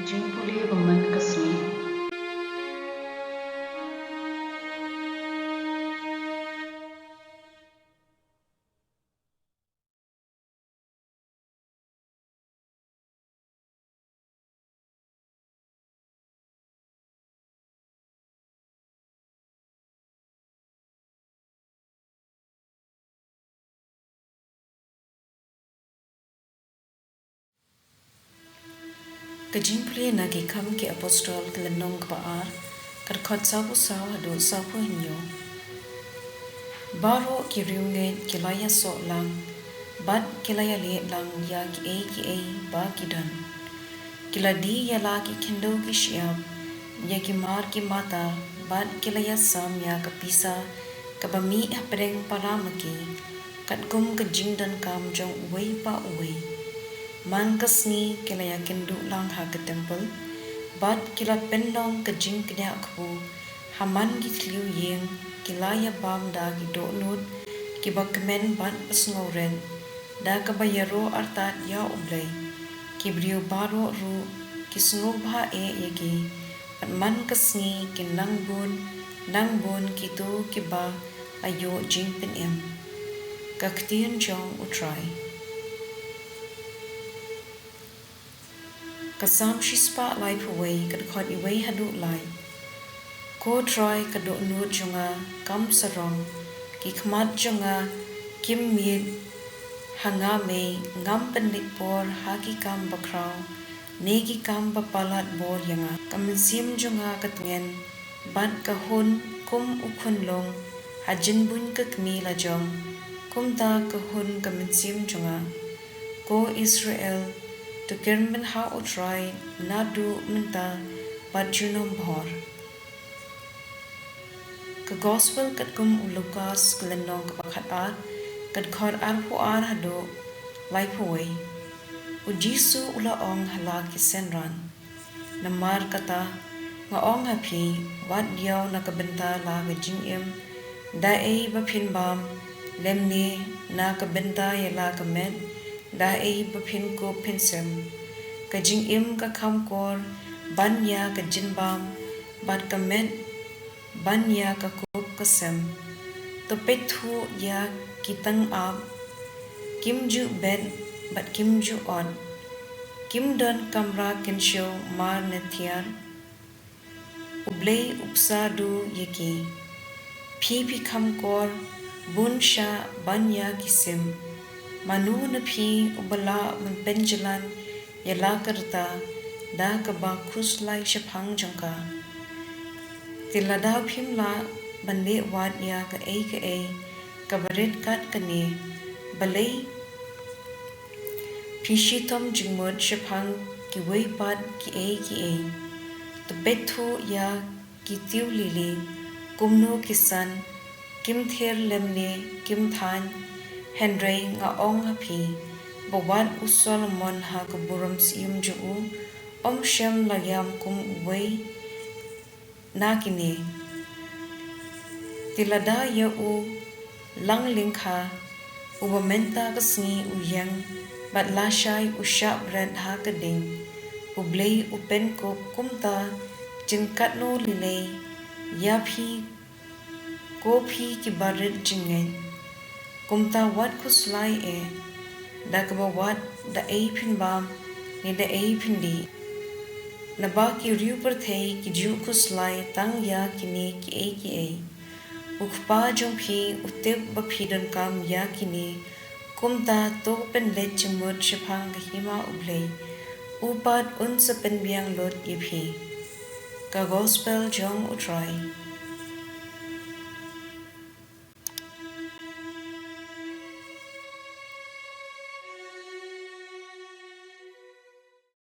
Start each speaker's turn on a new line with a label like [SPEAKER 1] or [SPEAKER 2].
[SPEAKER 1] jingpule woman kasmi.
[SPEAKER 2] Ka jingpule nagi kam ki apostol ke lenong ke baar, kad khot sabu saw hadu sabu hinyo. Baro ki riunget ki laya sok lang, bad ki laya liet lang ya ki ei ba ki dan. Kila di ya la ki kendo ki siap, ya ki mar ki mata, bad ki laya sam ya ka pisa, ka bami pedeng paramaki, kad kum ka jingdan kam jong uwei pa uwei. Man kasni kila ya kendu lang ha ke temple, bad kila pendong ke jing kenya akbu, haman ki tliu yeng, kila ya bam da ki do nut, ki bakmen bad pasngoren, da ka bayaro artat ya Blei, ki brio baro ru, ki sngobha yagi, pat man kasni ki nang bun ki tu ki ba ayo jing pen em, ka ktien jong utrai. Kasam shispa lai puwei kad khot iwei hadu lai. Ko try kado nut junga kam sarong ki khmat junga kim miet hanga me ngam pendik por haki kam bakrau negi kam bapalat bor yanga kamensim junga katngen bad kahun kum ukhun long hajin bun ka kmi la jong kum ta kahun kamensim junga ko Israel to kermen ha utrai nadu menta bad junom bhor. Ka gospel kat kum Lukas kelenong ka pakhat ar kat khor ar pu ar hado lai puwei u Jisu ula ong hala ki senran namar kata nga ong hapi wat diaw na kabenta la ga jingim da ei ba phin bam lemne na kabenta ya la kamet da ei ba phin ko pinsem ka jingim ka kham kor ban ya ka jin bam bat kamet ban ya ka kop kasem to pethu ya kitang ab kim ju bed bat kim ju on kim don kamra kensho mar nethiar Blei upsa du yaki phi kham kor bun sha ban ya kisim manu na phi ubala mun penjalan yala karta da ka ba khuslai shaphang jongka tilada phimla bande wat ya ka ei ka baret kat kane balei pishitom jingmod shaphang ki wei pat ki ei to bethu ya ki tiu lili kumno kisan kim ther lemne kim than henrei nga ong hapi bawat usol mon ha ka buram sium ju om shem layam kum wei nakine tilada ya lang lingkha ubamenta kasngi uyang bat lashai usha brand ha kading Blei upen ko kumta jinkat no lile ya phi ko phi ki barit jingen kumta wat kuslai da ka wat da ei phin bam ni da ei phin di na ba ki riu per thei ki ju kuslai tang ya kini ki ei ukpa jong phi utep ba phi don kam ya kini kumta to pen le chimot shaphang hima Blei upat unsa pen biang lot iphi ka gospel jong utrai